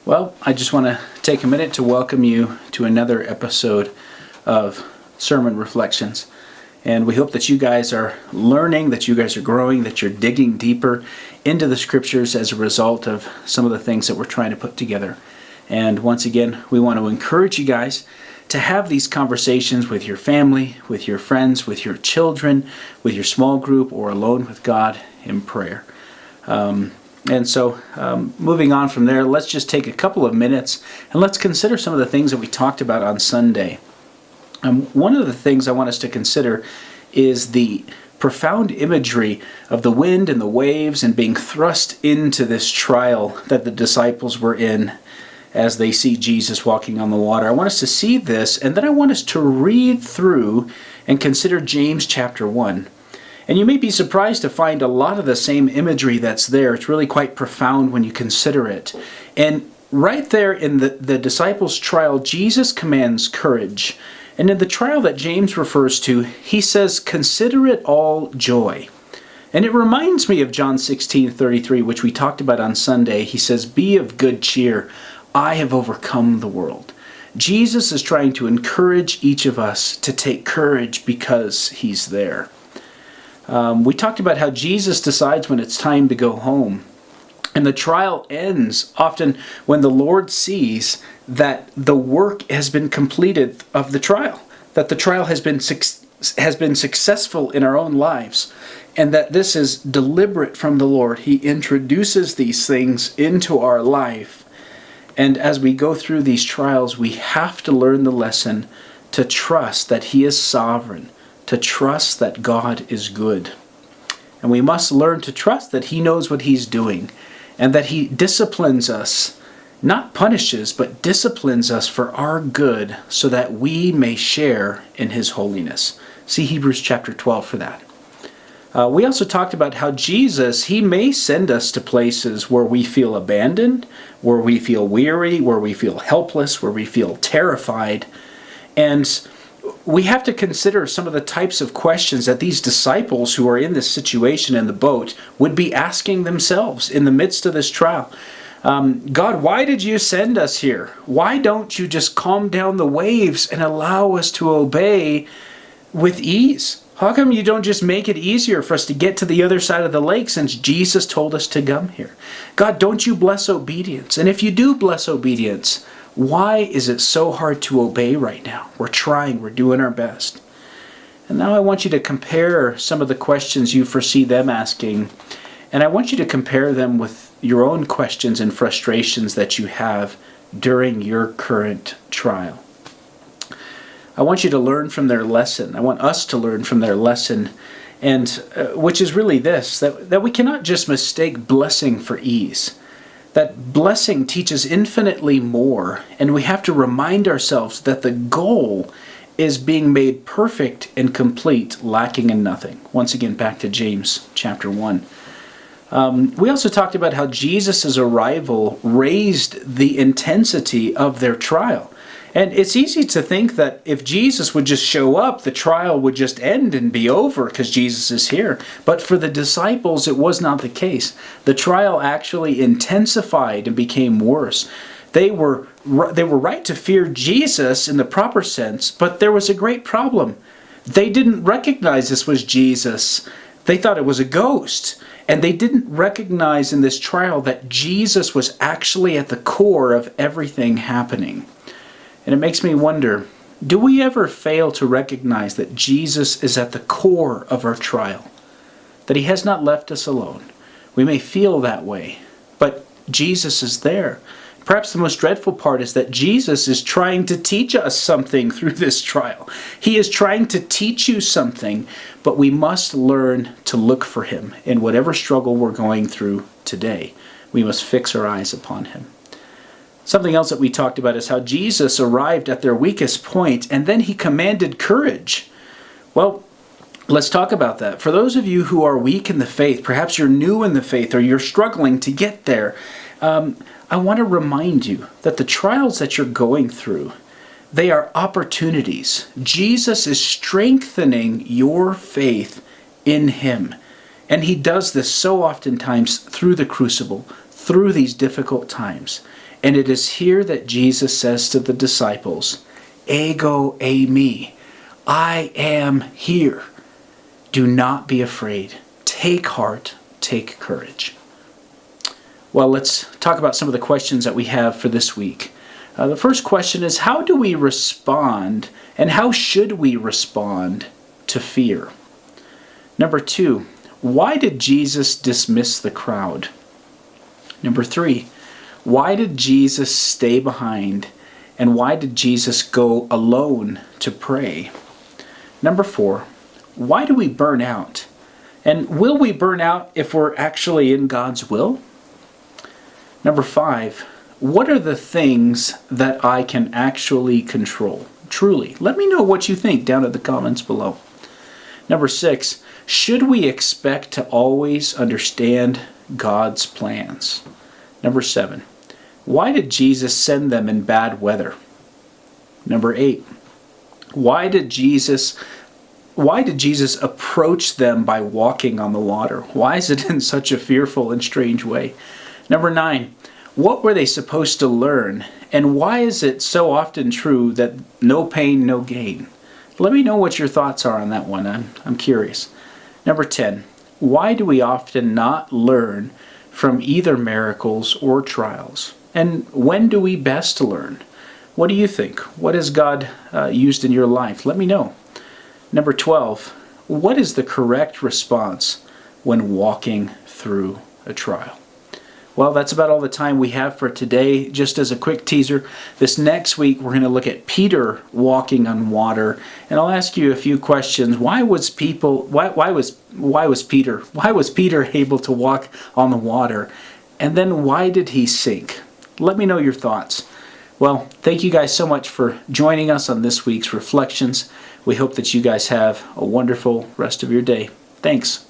Well, I just want to take a minute to welcome you to another episode of Sermon Reflections. And we hope that you guys are learning, that you guys are growing, that you're digging deeper into the scriptures as a result of some of the things that we're trying to put together. And once again, we want to encourage you guys to have these conversations with your family, with your friends, with your children, with your small group, or alone with God in prayer. Moving on from there, let's just take a couple of minutes and let's consider some of the things that we talked about on Sunday. One of the things I want us to consider is the profound imagery of the wind and the waves and being thrust into this trial that the disciples were in as they see Jesus walking on the water. I want us to see this, and then I want us to read through and consider James chapter 1. And you may be surprised to find a lot of the same imagery that's there. It's really quite profound when you consider it. And right there in the disciples' trial, Jesus commands courage. And in the trial that James refers to, he says, "Consider it all joy." And it reminds me of John 16:33, which we talked about on Sunday. He says, "Be of good cheer. I have overcome the world." Jesus is trying to encourage each of us to take courage because he's there. We talked about how Jesus decides when it's time to go home. And the trial ends often when the Lord sees that the work has been completed of the trial, that the trial has been successful in our own lives, and that this is deliberate from the Lord. He introduces these things into our life. And as we go through these trials, we have to learn the lesson to trust that He is sovereign, to trust that God is good. And we must learn to trust that He knows what He's doing, and that He disciplines us, not punishes, but disciplines us for our good so that we may share in His holiness. See Hebrews chapter 12 for that. We also talked about how Jesus, He may send us to places where we feel abandoned, where we feel weary, where we feel helpless, where we feel terrified. And we have to consider some of the types of questions that these disciples who are in this situation in the boat would be asking themselves in the midst of this trial. God, why did you send us here? Why don't you just calm down the waves and allow us to obey with ease? How come you don't just make it easier for us to get to the other side of the lake since Jesus told us to come here? God, don't you bless obedience? And if you do bless obedience, why is it so hard to obey right now? We're trying, we're doing our best. And now I want you to compare some of the questions you foresee them asking, and I want you to compare them with your own questions and frustrations that you have during your current trial. I want you to learn from their lesson. I want us to learn from their lesson, and which is really this, that we cannot just mistake blessing for ease. That blessing teaches infinitely more, and we have to remind ourselves that the goal is being made perfect and complete, lacking in nothing. Once again, back to James chapter 1. We also talked about how Jesus' arrival raised the intensity of their trial. And it's easy to think that if Jesus would just show up, the trial would just end and be over because Jesus is here. But for the disciples, it was not the case. The trial actually intensified and became worse. They were right to fear Jesus in the proper sense, but there was a great problem. They didn't recognize this was Jesus. They thought it was a ghost. And they didn't recognize in this trial that Jesus was actually at the core of everything happening. And it makes me wonder, do we ever fail to recognize that Jesus is at the core of our trial? That He has not left us alone. We may feel that way, but Jesus is there. Perhaps the most dreadful part is that Jesus is trying to teach us something through this trial. He is trying to teach you something, but we must learn to look for Him in whatever struggle we're going through today. We must fix our eyes upon Him. Something else that we talked about is how Jesus arrived at their weakest point, and then He commanded courage. Well, let's talk about that. For those of you who are weak in the faith, perhaps you're new in the faith or you're struggling to get there, I want to remind you that the trials that you're going through, they are opportunities. Jesus is strengthening your faith in Him. And He does this so oftentimes through the crucible, through these difficult times. And it is here that Jesus says to the disciples, Ego eimi, I am here. Do not be afraid. Take heart, take courage. Well, let's talk about some of the questions that we have for this week. The first question is, how do we respond, and how should we respond to fear? Number 2, why did Jesus dismiss the crowd? Number 3, why did Jesus stay behind, and why did Jesus go alone to pray? Number 4, why do we burn out? And will we burn out if we're actually in God's will? Number 5, what are the things that I can actually control? Truly, let me know what you think down in the comments below. Number 6, should we expect to always understand God's plans? Number 7, why did Jesus send them in bad weather? Number 8, why did Jesus approach them by walking on the water? Why is it in such a fearful and strange way? Number 9, what were they supposed to learn? And why is it so often true that no pain, no gain? Let me know what your thoughts are on that one. I'm curious. Number 10, why do we often not learn from either miracles or trials? And when do we best learn? What do you think? What has God used in your life? Let me know. Number 12, what is the correct response when walking through a trial? Well, that's about all the time we have for today. Just as a quick teaser, this next week we're going to look at Peter walking on water, and I'll ask you a few questions. Why was Peter able to walk on the water? And then why did he sink? Let me know your thoughts. Well, thank you guys so much for joining us on this week's Reflections. We hope that you guys have a wonderful rest of your day. Thanks.